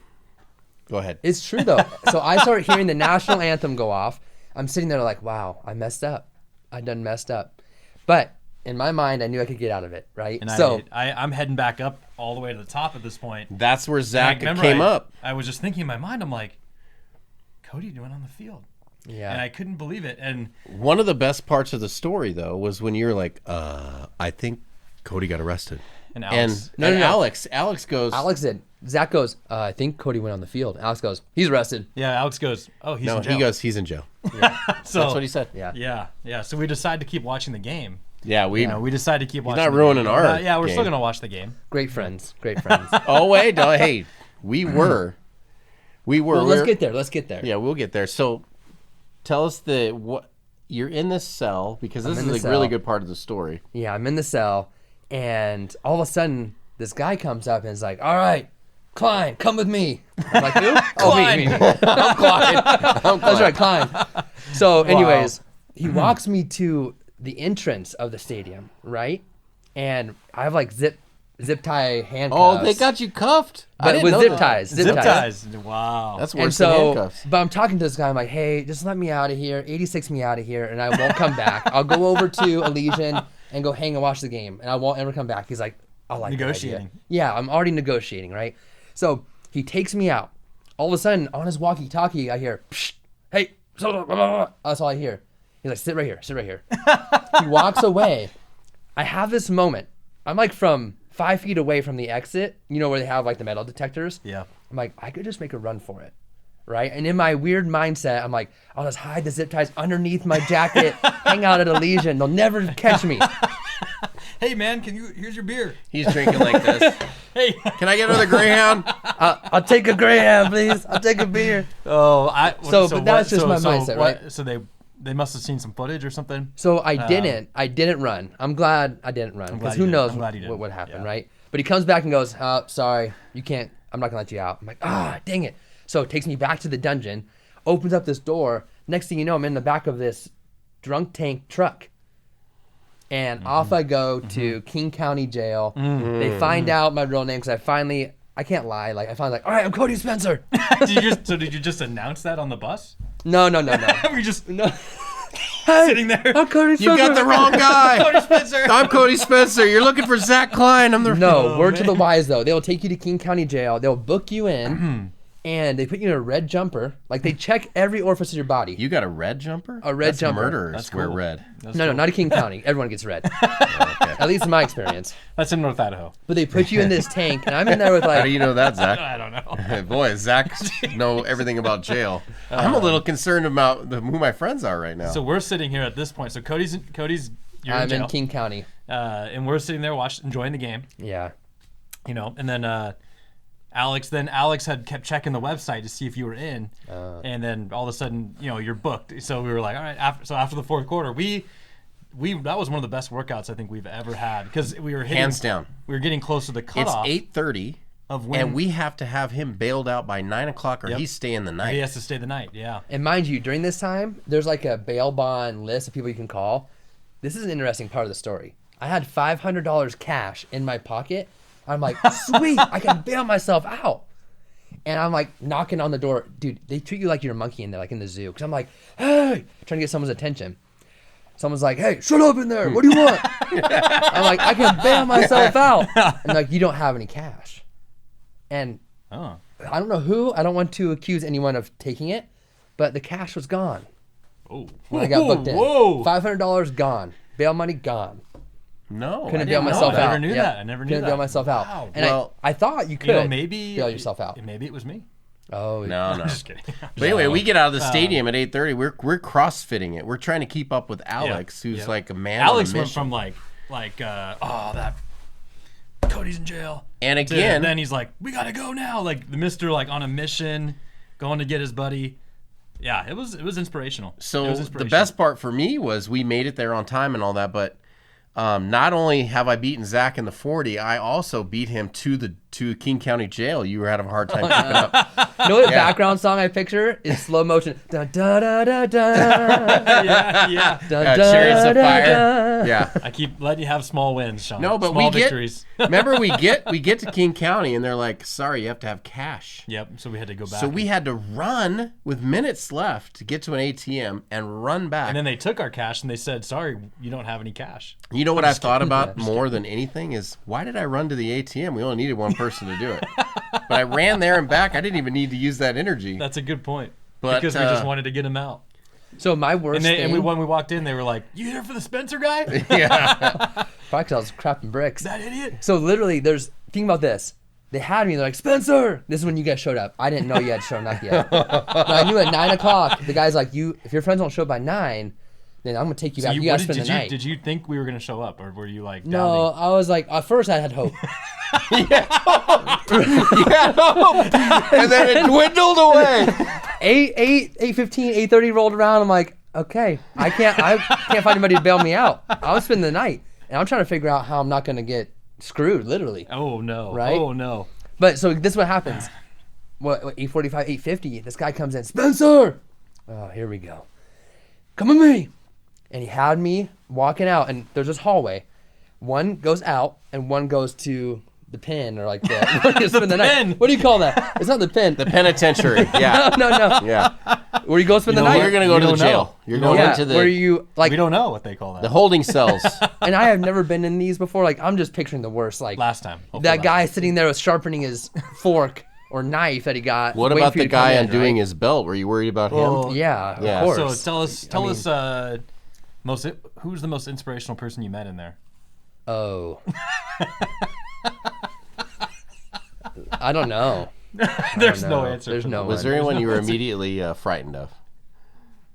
Go ahead. It's true though. So I start hearing the national anthem go off. I'm sitting there like, wow, I messed up. I done messed up. But in my mind, I knew I could get out of it, right? And so I'm heading back up all the way to the top at this point. That's where Zach And I came remember up. I was just thinking in my mind, I'm like, Cody doing on the field. yeah. And I couldn't believe it. And One of the best parts of the story, though, was when you're like, I think Cody got arrested. And Alex. And Alex goes. Alex did. Zach goes, I think Cody went on the field. Alex goes, he's arrested. Yeah, Alex goes, oh, he's no, in jail. he goes, he's in jail. So, that's what he said. Yeah. So we decided to keep watching the game. Yeah, we decided to keep watching. not the ruining game. our. Yeah, we're game. still gonna watch the game. Great friends. Great friends. Oh wait, no, hey, we were. Well, let's get there. Yeah, we'll get there. So, tell us what you're in this cell because this is a really good part of the story. Yeah, I'm in the cell, and all of a sudden, this guy comes up and is like, "All right, Klein, come with me." I'm like, "Who?" Oh, me. I'm Klein. That's right, Klein. So, anyways, he walks me to the entrance of the stadium, right? And I have like zip tie handcuffs. Oh, they got you cuffed. But with zip ties. Zip ties. Wow. That's And worse than so, handcuffs. but I'm talking to this guy. I'm like, hey, just let me out of here. 86 me out of here, and I won't come back. I'll go over to Elysian and go hang and watch the game, and I won't ever come back. He's like, I like that idea. Negotiating. Yeah, I'm already negotiating, right? So he takes me out. All of a sudden, on his walkie-talkie, I hear, Psh, hey, blah, blah, blah. That's all I hear. He's like, sit right here. He walks away. I have this moment. I'm like from 5 feet away from the exit, where they have like the metal detectors. Yeah. I'm like, I could just make a run for it, right? And in my weird mindset, I'm like, I'll just hide the zip ties underneath my jacket, hang out at Elysian. They'll never catch me. Hey man, here's your beer. He's drinking like this. Hey, Can I get another Greyhound? I'll take a Greyhound, please. I'll take a beer. but that's just my mindset, right? So they must have seen some footage or something. So I didn't run. I'm glad I didn't run because who knows what happened, right? But he comes back and goes, oh, sorry, you can't, I'm not gonna let you out. I'm like, dang it. So it takes me back to the dungeon, opens up this door. Next thing you know, I'm in the back of this drunk tank truck. And off I go to King County Jail. They find out my real name because I can't lie. Like I finally all right, I'm Cody Spencer. Did you just announce that on the bus? No. Were you just Hey, sitting there? I'm Cody Spencer. You got the wrong guy. Cody Spencer. I'm Cody Spencer. You're looking for Zach Klein. I'm the No, word to the wise though. They'll take you to King County Jail. They'll book you in, and they put you in a red jumper. Like they check every orifice of your body. You got a red jumper? A red jumper. Murderers That's wear cool. red. No, not a King County. Everyone gets red. At least in my experience. That's in North Idaho. But they put you in this tank, and I'm in there with How do like. you know that, Zach? I don't know. Boy, Zach know everything about jail. I'm a little concerned about who my friends are right now. So we're sitting here at this point. So Cody's you're in I'm jail. in King County. And we're sitting there enjoying the game. Yeah. And then Alex had kept checking the website to see if you were in, and then all of a sudden, you're booked. So we were like, all right. After the fourth quarter, that was one of the best workouts I think we've ever had because we were hitting, Hands down. We were getting close to the It's cutoff. 8:30, and we have to have him bailed out by 9 o'clock, or he's staying the night. He has to stay the night. Yeah. And mind you, during this time, there's like a bail bond list of people you can call. This is an interesting part of the story. I had $500 cash in my pocket. I'm like, sweet, I can bail myself out. And I'm like knocking on the door. Dude, they treat you like you're a monkey in there, like in the zoo. Because I'm like, hey, trying to get someone's attention. Someone's like, hey, shut up in there. What do you want? I'm like, I can bail myself out. And like, you don't have any cash. And I don't know who. I don't want to accuse anyone of taking it. But the cash was gone. Oh. When I got booked in. Whoa. $500 gone. Bail money gone. No, Couldn't I bail didn't know myself that. out. I never knew that. I never knew Couldn't that. bail myself out. Wow. And Well, I thought you could maybe bail yourself out. Maybe it was me. Oh, No. Just kidding. But anyway, we get out of the stadium at 8:30. We're cross-fitting it. We're trying to keep up with Alex, who's like a man Alex on a went mission. from that Cody's in jail. And to again, then he's like, we gotta go now. Like the Mister on a mission, going to get his buddy. Yeah, it was inspirational. so It was the inspirational. best part for me was we made it there on time and all that, but not only have I beaten Zach in the 40, I also beat him to King County Jail. You were having a hard time keeping up. You know what background song I picture is slow motion. Da, da, da, da, da. yeah. Da, da, Chariots of da, Fire. da. Yeah. I keep letting you have small wins, Sean. No, but small we get. victories. Remember, we get to King County, and they're like, "Sorry, you have to have cash." Yep. So we had to go back. So we had to run with minutes left to get to an ATM and run back. and then they took our cash and they said, "Sorry, you don't have any cash." You know what I've thought about more than anything is why did I run to the ATM? We only needed one person to do it. But I ran there and back. I didn't even need to use that energy. That's a good point. But, because we just wanted to get him out. So my worst thing. And when we walked in, they were like, "You here for the Spencer guy?" Yeah. Probably 'cause I was crapping bricks. That idiot. So literally, think about this. They had me. They're like, Spencer. This is when you guys showed up. I didn't know you had shown up yet. But I knew at 9 o'clock. The guy's like, if your friends don't show up by 9, then I'm gonna take you back. You guys spend the night. Did you think we were gonna show up, or were you like? No, I was like, at first I had hope. You had hope. And then it dwindled away. 8:15, 8:30 rolled around. I'm like, okay, I can't find anybody to bail me out. I was spending the night, and I'm trying to figure out how I'm not gonna get screwed, literally. Oh no! Right? Oh no! But so this is what happens. What 8:45, 8:50? This guy comes in, Spencer. Oh, here we go. Come with me. And he had me walking out, and there's this hallway. One goes out, and one goes to the pen, or like the pen. What do you call that? It's not the pen. The penitentiary. Yeah. No. Yeah. Where you go spend the night. You're gonna go to the jail. You're going into where you like We don't know what they call that. the holding cells. And I have never been in these before. Like I'm just picturing the worst. Like last time. that guy sitting there sharpening his fork or knife that he got. What waiting about for you the to come guy in, undoing right? his belt? Were you worried about him? Yeah, Yeah. of course. So tell us, who's the most inspirational person you met in there? Oh. I don't know. There's no answer. There's no Was one. there anyone you were immediately frightened of?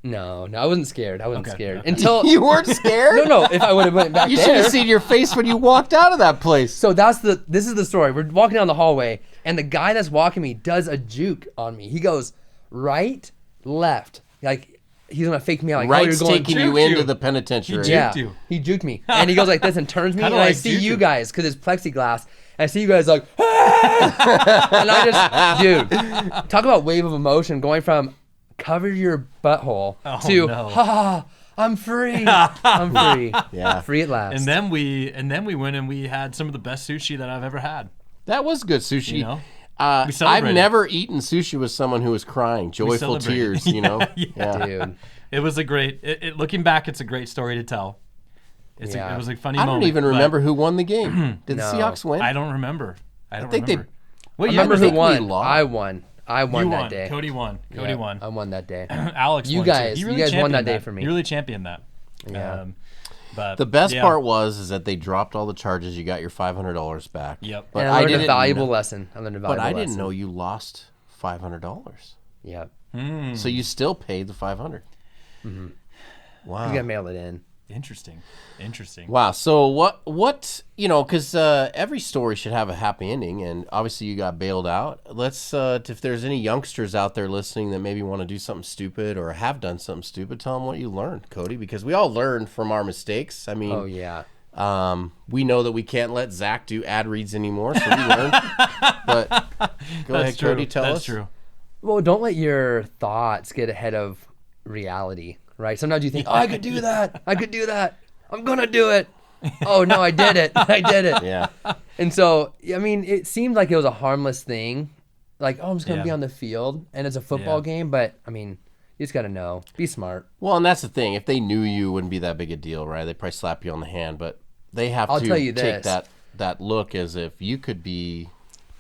No, I wasn't scared. I wasn't Okay. scared until You weren't scared? no. If I would have went back You should there. have seen your face when you walked out of that place. So this is the story. We're walking down the hallway, and the guy that's walking me does a juke on me. He goes right, left, like he's gonna fake me out. Like, Right's you're going taking you juke into you. the penitentiary. He yeah, juked you. he juked me, and he goes like this and turns me, and Kinda I like see you juju. guys because it's plexiglass. And I see you guys like, "Ah!" And I just, dude, talk about wave of emotion going from cover your butthole to no. ha, I'm free, I'm free, Yeah. free at last. And then we went and we had some of the best sushi that I've ever had. That was good sushi. You know? I've celebrated. never eaten sushi with someone who was crying, joyful celebrated. tears, you know? dude, It was a great. Looking back, it's a great story to tell. It was a funny I moment. don't even but remember who won the game. Did the No. Seahawks win? I don't remember. I don't think they- remember. What I year remember was who it? we won. lost. I won You that won. day. Cody won. Cody Yeah, won. I won that day. Alex You won guys- too. you He guys won that championed day for me. You really championed that. Yeah. But The best yeah. part was that they dropped all the charges. You got your $500 back. Yep. But And I learned a didn't valuable know, lesson. I learned a valuable But I lesson. didn't know you lost $500. Yep. So you still paid the $500. Mm-hmm. Wow. You gotta mail it in. Interesting. Wow. So what because every story should have a happy ending, and obviously you got bailed out. Let's if there's any youngsters out there listening that maybe want to do something stupid or have done something stupid, tell them what you learned, Cody, because we all learn from our mistakes. I mean, Oh yeah. we know that we can't let Zach do ad reads anymore, so we learned. But go ahead, true. Cody, tell us. That's true. Well, don't let your thoughts get ahead of reality, right? Sometimes you think, oh, I could do that. I could do that. I'm going to do it. Oh, no, I did it. I did it. Yeah. And so, I mean, it seemed like it was a harmless thing. Like, oh, I'm just going to Yeah. be on the field and it's a football Yeah. game. But, I mean, you just got to know. Be smart. Well, and that's the thing. If they knew you, it wouldn't be that big a deal, right? They'd probably slap you on the hand, but they have I'll to tell you take this. that look as if you could be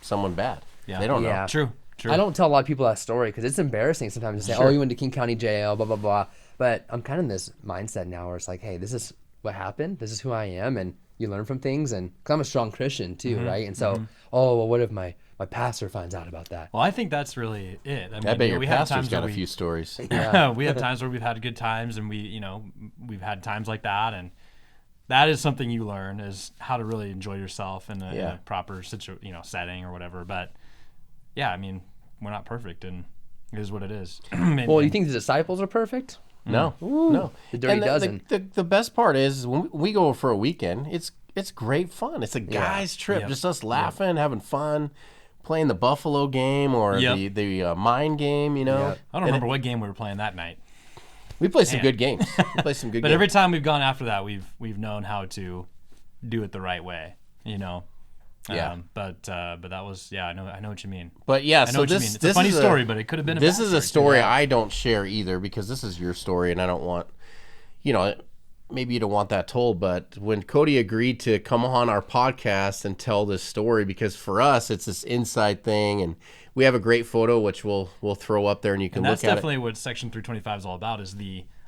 someone bad. Yeah. They don't know. Yeah. True. I don't tell a lot of people that story because it's embarrassing sometimes to say, Sure. oh, you went to King County Jail, blah, blah, blah. But I'm kind of in this mindset now where it's like, hey, this is what happened. This is who I am. And you learn from things. And cause I'm a strong Christian too, right? And so, oh, well, what if my pastor finds out about that? Well, I think that's really it. I mean, I bet your we had pastor's times got where a few stories. Yeah. we have times where we've had good times, and we've had times like that, and that is something you learn is how to really enjoy yourself in a proper setting or whatever. But yeah, I mean, we're not perfect, and it is what it is. Well, you think the disciples are perfect? No, no. The dirty And dozen. The best part is when we go for a weekend, it's great fun. It's a guy's trip, Yep. just us laughing, having fun, playing the Buffalo game or Yep. the Mind game. You know, Yep. I don't remember what game we were playing that night, we play some good games. We play some good but games. every time we've gone after that, we've known how to do it the right way. Yeah. But that was I know what you mean. But yeah, I know so what you this mean. It's this a funny is story, but it could have been. This is a story. story I don't share either because this is your story, and I don't want, maybe you don't want that told, but when Cody agreed to come on our podcast and tell this story, because for us it's this inside thing, and we have a great photo which we'll throw up there and you can look at it. That's definitely what Section 325 is all about, is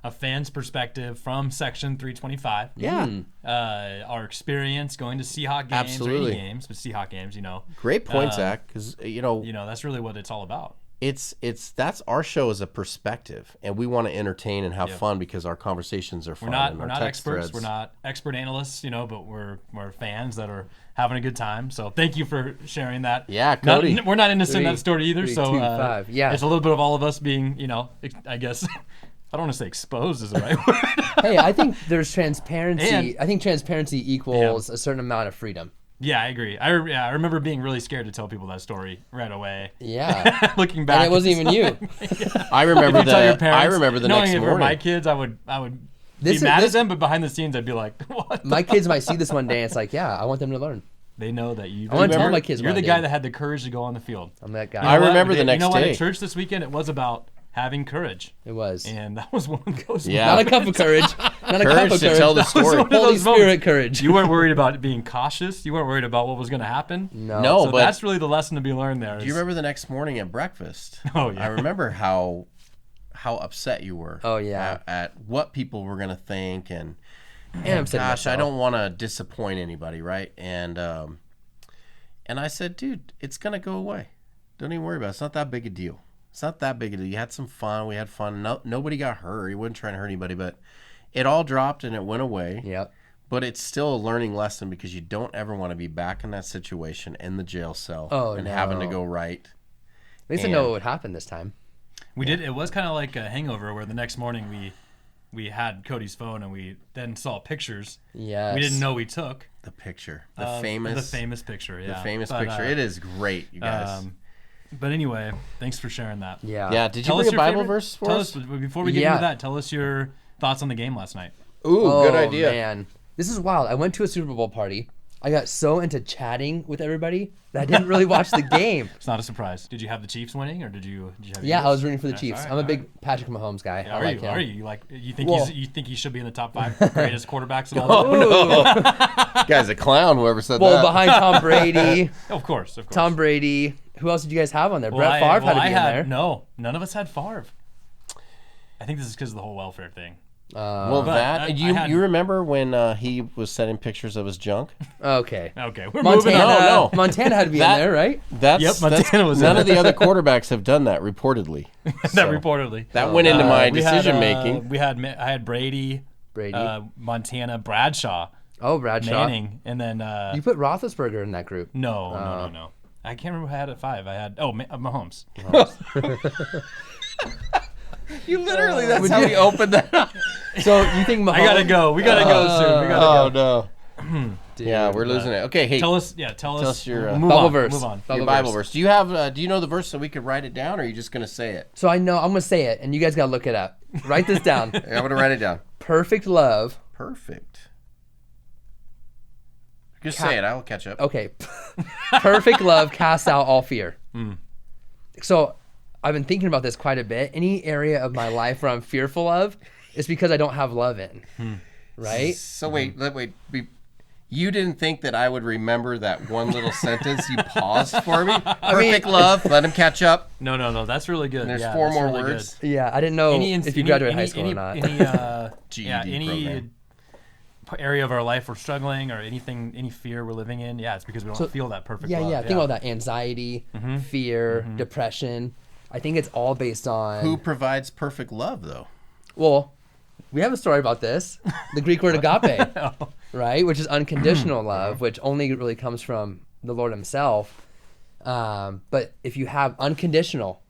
a fan's perspective from Section 325. Yeah. Our experience going to Seahawk games Absolutely. or any games, but Seahawk games, Great point, Zach, because that's really what it's all about. That's our show is a perspective, and we want to entertain and have fun because our conversations are fun. We're not experts. We're not expert analysts, but we're fans that are having a good time. So thank you for sharing that. Yeah, Cody. We're not innocent in that story either. 3, so 2, 5. Yeah, it's a little bit of all of us being, I guess. I don't want to say exposed is the right word. Hey, I think there's transparency. I think transparency equals a certain amount of freedom. Yeah, I agree. I remember being really scared to tell people that story right away. Yeah. Looking back, And it wasn't even you. I remember tell your that. parents, I remember the knowing next if it were morning. my kids, I would be mad at them, but behind the scenes, I'd be like, "What?" My kids might see this one day, and it's like, yeah, I want them to learn. They know that you. I want to tell my kids. You're the one guy day. that had the courage to go on the field. I'm that guy. I remember the next You know what? day. At church this weekend, it was about having courage, It was. and that was one of those. Yeah. Not a cup of courage. Not a Courage cup of to courage. tell the That was story. one of Holy those moments. Spirit courage. You weren't worried about being cautious. You weren't worried about what was going to happen. No. So but that's really the lesson to be learned there. do you remember the next morning at breakfast? Oh, yeah. I remember how upset you were. Oh, yeah. At what people were gonna think, and I'm upset at gosh, I myself. don't want to disappoint anybody, right? And I said, dude, it's gonna go away. Don't even worry about it. It's not that big a deal. It's not that big a deal. You had some fun. We had fun. Nobody got hurt. You wasn't trying to hurt anybody, but it all dropped and it went away. Yep. But it's still a learning lesson because you don't ever want to be back in that situation in the jail cell having to no. go right. At least I know what would happen this time. We did. It was kind of like a hangover where the next morning we had Cody's phone and we then saw pictures. Yes. We didn't know we took The picture, the famous famous picture. Yeah, picture. It is great, you guys. But anyway, thanks for sharing that. Yeah. Yeah. Did you Tell bring us a your Bible favorite- verse for Tell us? us before we get Yeah. into that. Tell us your thoughts on the game last night. Ooh, good idea. Man. This is wild. I went to a Super Bowl party. I got so into chatting with everybody that I didn't really watch the game. It's not a surprise. Did you have the Chiefs winning, or did you have? Yeah, I Eagles? was rooting for the Yes, Chiefs. all right, I'm a all big right. Patrick Mahomes guy. Yeah, I like him. Are you like you think Well- you think he should be in the top 5 greatest quarterbacks of all time? Ooh. Guy's a clown. Whoever said Well, that. behind Tom Brady. Of course. Tom Brady. Who else did you guys have on there? Well, Brett Favre had to be in there. No, none of us had Favre. I think this is because of the whole welfare thing. Well, But that you remember when he was sending pictures of his junk? Okay. Okay, we're moving Montana, on. No. Montana had to be That- in there, right? That's Montana was none in of the other quarterbacks have done that reportedly. That So, reportedly. that went into my We had, decision making. I had Brady, Brady. Montana, Bradshaw, Oh, Bradshaw. Manning, and then You put Roethlisberger in that group. no. I can't remember who I had at 5. I had Mahomes. You literally, that's how we opened that up. So you think Mahomes? I gotta go. We gotta go soon. We gotta go. no. Yeah, we're losing it. Okay, hey, Tell us your, move Bible on, verse. Move on. your Bible verse. Do you have? Do you know the verse so we could write it down, or are you just gonna say it? So I know I'm gonna say it, and you guys gotta look it up. Write this down. I'm gonna write it down. Perfect love. Perfect. Just say it. I will catch up. Okay. Perfect love casts out all fear. So I've been thinking about this quite a bit. Any area of my life where I'm fearful of is because I don't have love in. Right? So wait. You didn't think that I would remember that one little sentence you paused for me? Perfect love. Let him catch up. No. That's really good. There's Yeah, 4 that's more really words. good. Yeah, I didn't know if you graduated high school or not. Any GED program. area of our life we're struggling or any fear we're living in, it's because we don't feel that perfect love. Think about that. Anxiety, fear, depression. I think it's all based on... Who provides perfect love, though? Well, we have a story about this. The Greek word agape, right? Which is unconditional love, which only really comes from the Lord himself. But if you have unconditional,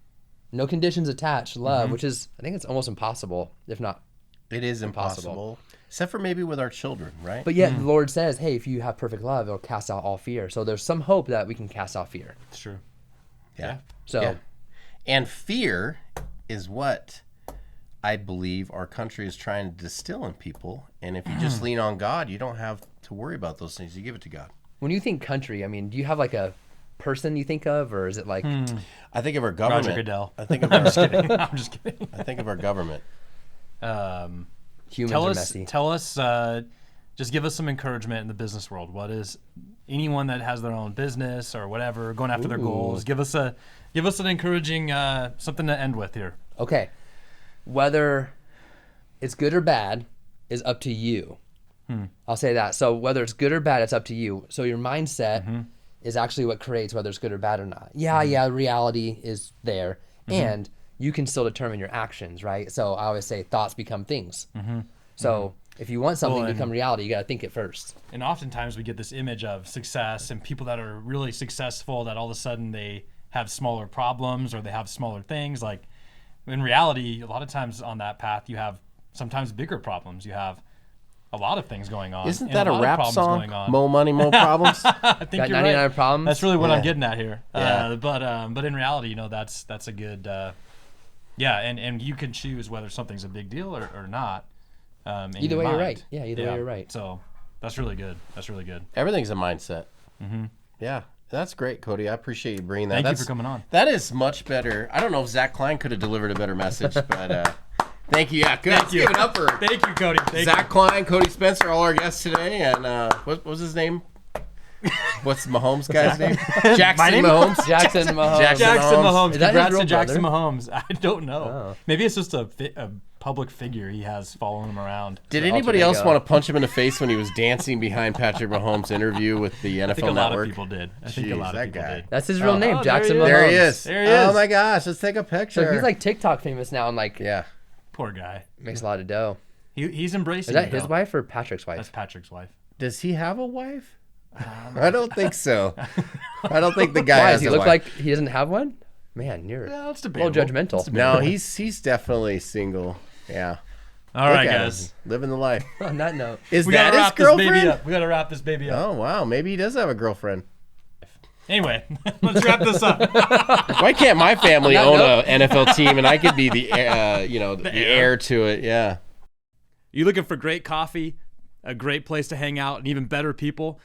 no conditions attached love, which is, I think it's almost impossible, if not. It is impossible. Except for maybe with our children, right? But yet the Lord says, hey, if you have perfect love, it'll cast out all fear. So there's some hope that we can cast out fear. It's true. Yeah. So, Yeah. And fear is what I believe our country is trying to distill in people. And if you just lean on God, you don't have to worry about those things. You give it to God. when you think country, I mean, do you have like a person you think of, or is it like... I think of our government. Roger Goodell. I think of I'm our, just kidding. I'm just kidding. I think of our government. Humans are messy. Tell us, just give us some encouragement in the business world. What is anyone that has their own business or whatever, going after their goals? Give us an encouraging something to end with here. Okay, whether it's good or bad is up to you. I'll say that. So whether it's good or bad, it's up to you. So your mindset is actually what creates whether it's good or bad or not. Yeah, reality is there, and you can still determine your actions, right? So I always say thoughts become things. So if you want something to become reality, you got to think it first. And oftentimes we get this image of success and people that are really successful that all of a sudden they have smaller problems or they have smaller things. Like in reality, a lot of times on that path, you have sometimes bigger problems. You have a lot of things going on. Isn't that a lot of rap problems song? going on. Mo money, mo problems. I think Got you're 99 right. problems. That's really what I'm getting at here. Yeah. But in reality, that's a good and you can choose whether something's a big deal or not. Either way, you're right. Yeah, either way, you're right. So that's really good. That's really good. Everything's a mindset. Yeah, that's great, Cody. I appreciate you bringing that. Thank you for coming on. That is much better. I don't know if Zach Klein could have delivered a better message, but thank you. Yeah, good. Let's give it up for Thank you, Cody. Zach Klein, Cody Spencer, all our guests today, and what was his name? What's the Mahomes guy's name? Jackson Mahomes. Jackson Mahomes. Jackson Mahomes. Is that his Congrats real to Jackson brother? Mahomes. I don't know. Oh. Maybe it's just a public figure he has following him around. Did Alter anybody else ego. want to punch him in the face when he was dancing behind Patrick Mahomes' interview with the NFL I think a lot Network? of people did. I think a Jeez, lot of that people guy. did. That's his real name, there Jackson he Mahomes. is. There he is. There he is. Oh my gosh, let's take a picture. So he's like TikTok famous now and like yeah. Poor guy. makes a lot of dough. He's embracing Is that it, his though. wife or Patrick's wife? That's Patrick's wife. Does he have a wife? I don't think so. I don't think the guy Why has does he a look wife. like he doesn't have one? Man, you're Yeah, that's a little debatable. judgmental. No, he's definitely single. Yeah. All right, Look at guys. him, living the life. On that note, Is We that gotta his wrap this girlfriend? baby up. We gotta wrap this baby up. Oh wow, maybe he does have a girlfriend. Anyway, let's wrap this up. Why can't my family On own that an NFL team and I could be the heir to it? Yeah. You looking for great coffee, a great place to hang out, and even better people?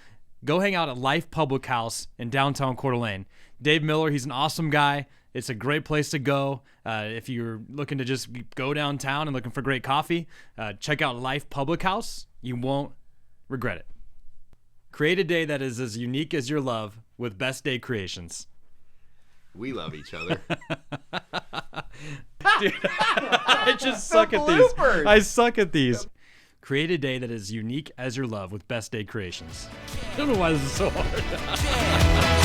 Go hang out at Lyfe Public House in downtown Coeur d'Alene. Dave Miller, he's an awesome guy. It's a great place to go. If you're looking to just go downtown and looking for great coffee, check out Lyfe Public House. You won't regret it. Create a day that is as unique as your love with Best Day Creations. We love each other. Dude, I just suck at these. I suck at these. Create a day that is unique as your love with Best Day Creations. I don't know why this is so hard.